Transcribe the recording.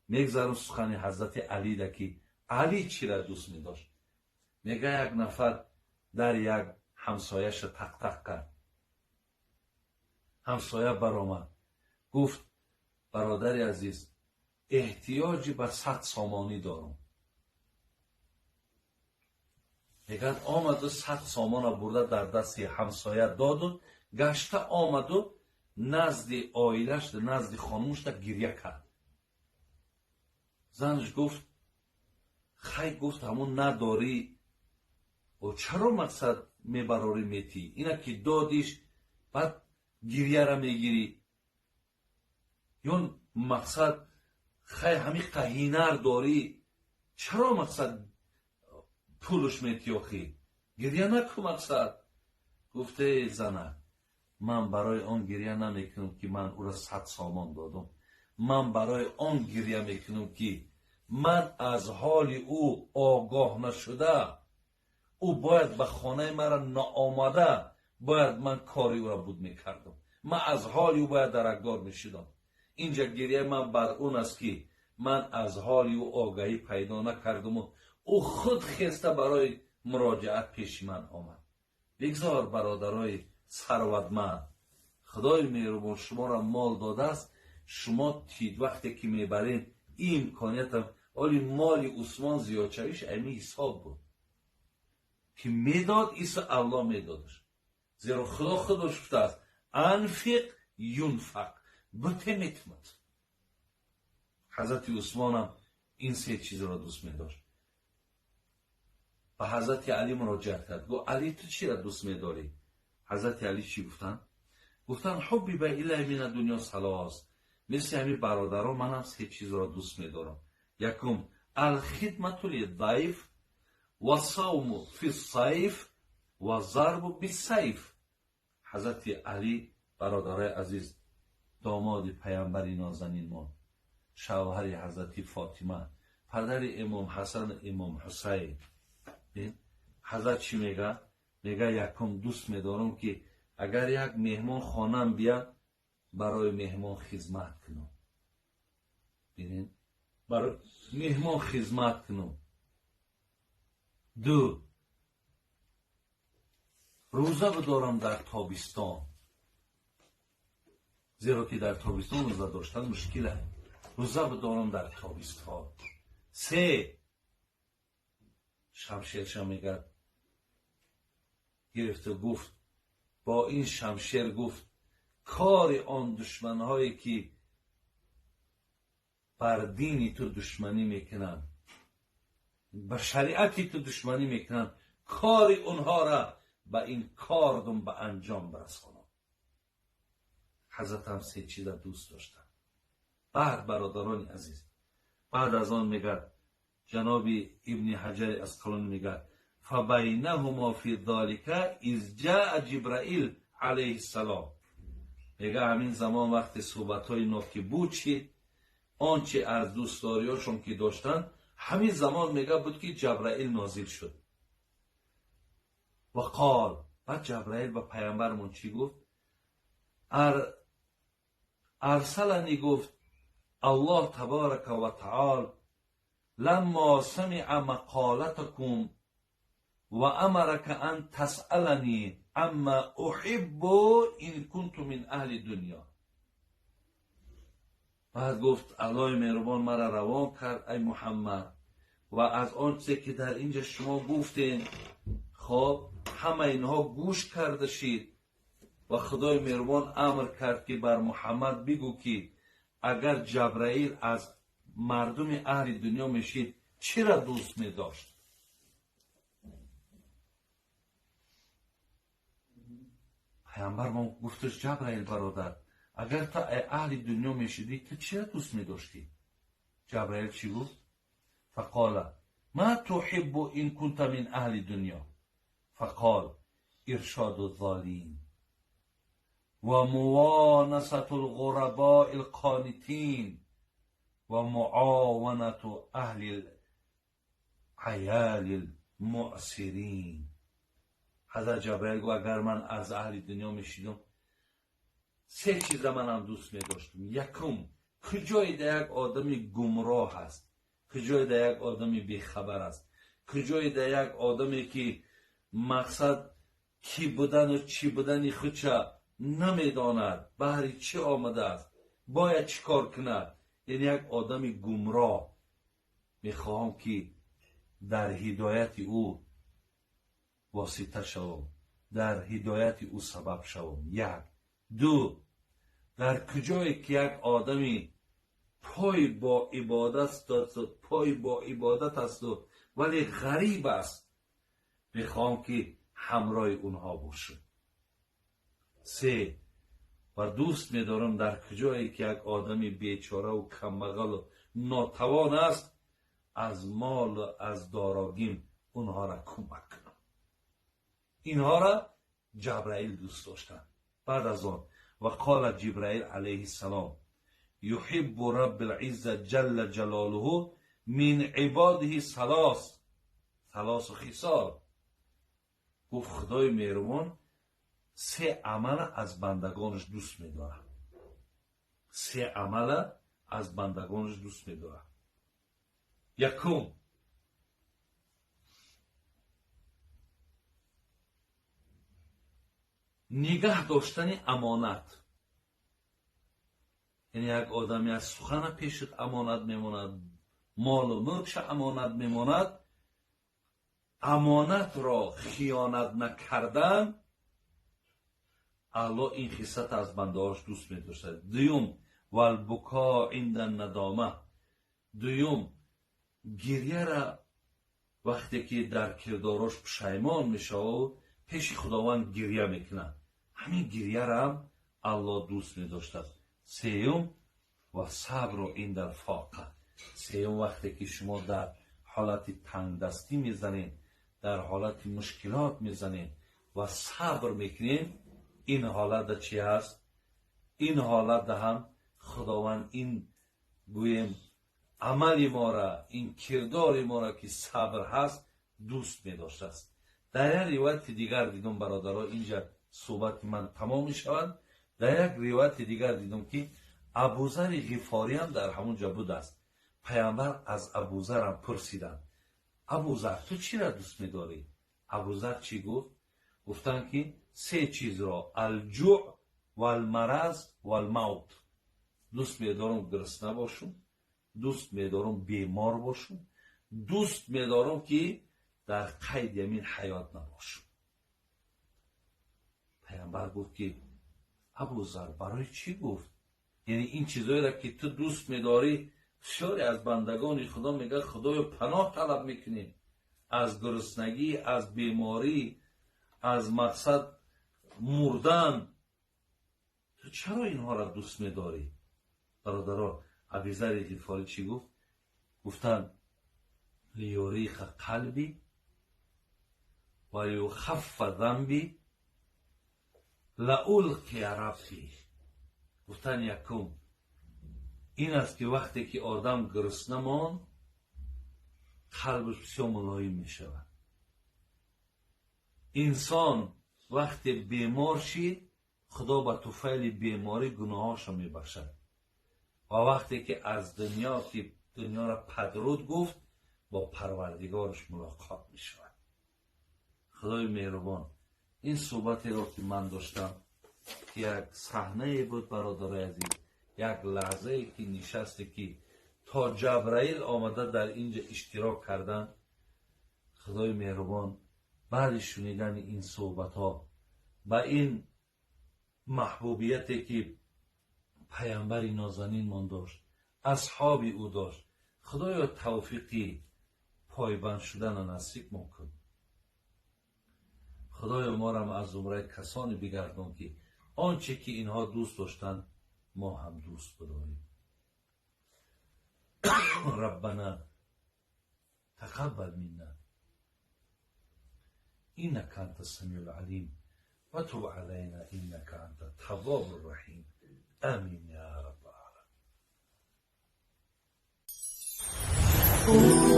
میگذارم سخن حضرت علی را که علی چی را دوست می داشت. میگه یک نفر در یک همسایش را تق تق کرد. همسایه برآمد گفت برادر عزیز احتیاجی به 100 سامانی دارم. میگه آمد و 100 سامان برده در دست همسایه داد و گشته آمد و نزد آیلش نزد خانومش گریه کرد. زنش گفت خی گفت همون نداری و چرا مقصد میبراری میتی اینا که دادیش بعد گریه را میگیری یا مقصد خی همی قهینر داری چرا مقصد پولش میتی آخی گریه نکن مقصد. گفته زنه من برای آن گریه نمیکنم که من او را 100 سامان دادم. من برای آن گریه میکنم که من از حال او آگاه نشده او باید به خانه مرا ناآمده باید من کاری او را بود میکردم. من از حال او باید درگار میشدم. اینجا گریه من بر اون است که من از حال او آگاهی پیدا نکردم و او خود خسته برای مراجعت پیش من آمد. بگذار برادرای ثروتمند خدای مهربان شما را مال داده است. شما تید وقتی که میبرین این امکانیت هم ولی مال عثمان زیادشویش امی حساب بود که میداد ایسا الله میدادش. زیرا خدا خودش گفته است انفق ینفق بته میتمت. حضرت عثمان هم این 3 چیز را دوست میداشت. و حضرت علی مراجعت کرد گفت علی تو چی را دوست میداری؟ حضرت علی چی گفتن؟ گفتن حبی به الی من دنیا ثلاث. مثل همین برادران من هم 3 چیز را دوست میدارم. یکم الخدمت للضیف و صوم فی الصیف و ضرب بالسیف. حضرت علی برادرای عزیز داماد پیامبر نازنین ما شوهر حضرت فاطمه پدر امام حسن امام حسین. حضرت چی میگه؟ میگه یکم دوست میدارم که اگر یک مهمان خانم بیاد برای مهمان خدمت کنم. ببین برای مهمان خدمت کنم. 2 روزه بدارم در تابستان زیرا که در تابستان روزه داشتن مشکله. روزه بدارم در تابستان. 3 شمشیر میگه گرفته گفت با این شمشیر گفت کار آن دشمنهایی که بر دینی تو دشمنی میکنن بر شریعتی تو دشمنی میکنن کار اونها را به این کار دم به انجام برسانم. حضرت هم 3 چیز دوست داشتن. بعد برادران عزیز بعد از آن میگه جناب ابن حجر اسقلانی میگه فبینهما فی ذالک اذ جاء جبرائیل علیه السلام. میگه همین زمان وقت صحبت های ناکی بود چی آنچه از دوستاریاشون که داشتن همین زمان میگه بود که جبرائیل نازل شد. و قال بعد جبرائیل به پیامبرمون چی گفت؟ ارسلنی گفت الله تبارک و تعالی لما سمع مقالتكم و امرك ان تسألني اما احب ان كنت من اهل دنیا. بعد گفت الله مهربان مرا روان کرد ای محمد و از آنچه که در اینجا شما گفتین خب همه اینها گوش کرده شید و خدای مهربان امر کرد که بر محمد بگو که اگر جبرائیل از مردم اهل دنیا میشید چرا دوست می داشت؟ پیامبر ما گفتش جبرائیل برادر اگر تا اهل دنیا میشیدی تو چرا دوست می داشتی؟ جبرائیل چی گفت؟ فقال ما تحب ان كنت من اهل دنیا؟ فقال ارشاد الضالین و موانست الغرباء القانتین و معاونت اهل العیال المعسرین. حضرت جبرائیل گفت اگر من از اهل دنیا میشیدم 3 چیز من هم دوست می داشتم. یکم کجای در یک آدمی گمراه است، کجای در یک آدمی بیخبر است، کجای در یک آدمی که مقصد کی بودن و چی بودن خودشا نمیداند، بهر چی آمده است، باید چی کار کند. یعنی یک آدمی گمراه میخواهم که در هدایت او واسطه شوم، در هدایت او سبب شوم. یک. دو، در کجایی که یک آدمی پای با عبادت است ولی غریب است، میخوام که همراه اونها باشم. سه، و دوست میدارم در کجایی که یک آدمی بیچاره و کمبغل و ناتوان است، از مال و از داراگیم اونها را کمک کنم. اینها را جبرائیل دوست داشتن. بعد از آن و قال جبرائیل علیه السلام یحب رب العزة جل جلاله من عباده ثلاث خصال. گفت خدای مهربان سه عمل از بندگانش دوست می‌داره. سه عمل از بندگانش دوست می‌داره. یکم، نگاه داشتن امانت. یعنی یک آدمی از سخن پیشت امانت میماند، مال و ملکش امانت میماند، امانت را خیانت نکردن، الله این خصلت از بندهاش دوست می‌داشته. دوم، والبکا عند الندامه. دوم، گریه را وقتی که در کرداراش پشیمان میشه و پیش خداوند گریه میکنه، همین گریه را هم الله دوست می‌داشته. سیوم، و صبر و عند الفاقه. سیوم، وقتی که شما در حالت تنگ دستی میزنین، در حالت مشکلات میزنین و صبر میکنین، این حالت چی هست؟ این حالت هم خداوند این گویم عمل ما را، این کردار ما را که صبر هست دوست می‌داشته است. در یک روایت دیگر دیدم برادرها، اینجا صحبت من تمام می‌شود. در یک روایت دیگر دیدم که ابوذر غفاری هم در همونجا بود است. پیامبر از ابوذر هم پرسیدند ابوذر تو چی را دوست می‌داری؟ ابوذر چی گفت؟ گفتن که سه چیز را، الجوع و المرض و الموت. دوست می‌دارم گرسنه باشم، دوست می‌دارم بیمار باشم، دوست می‌دارم که در قید یمین حیات نباشم. پیامبر گفت که ابوذر برای چی گفت؟ یعنی این چیزایی را که تو دوست می‌داری، بسیاری از بندگان خدا میگه خدایا پناه طلب میکنیم از گرسنگی، از بیماری، از مقصد مردن. تو چرا اینها را دوست می‌داری؟ برادرها، ابوذر غفاری چی گفت؟ گفتن لیوریخ قلبی و یخف ذنبی لألقی ربی. گفتن یکم این است که وقتی که آدم گرسنه ماند، قلبش بسیار ملایم می شود. انسان وقتی بیمار شید، خدا به طفیل بیماری گناهاش می بخشد. و وقتی که از دنیا را پدرود گفت، با پروردگارش ملاقات می شود. خدای مهربان، این صحبتی را که من داشتم که یک صحنه بود برادرای عزیز، یک لحظه که نشسته که تا جبرائیل آمده در اینجا اشتراک کردن. خدای مهربان بعد شنیدن این صحبت ها و این محبوبیتی که پیامبر نازنین من داشت، اصحاب او داشت، خدایا توفیقی پایبند شدن نصیب کن. خدایا ما را از زمره کسانی بگردان که آنچه که اینها دوست داشتن ما هم دوست بداریم. ربنا تقبل منا انك انت السميع العليم وتب علينا انك انت التواب الرحيم. امين يا رب العالمين.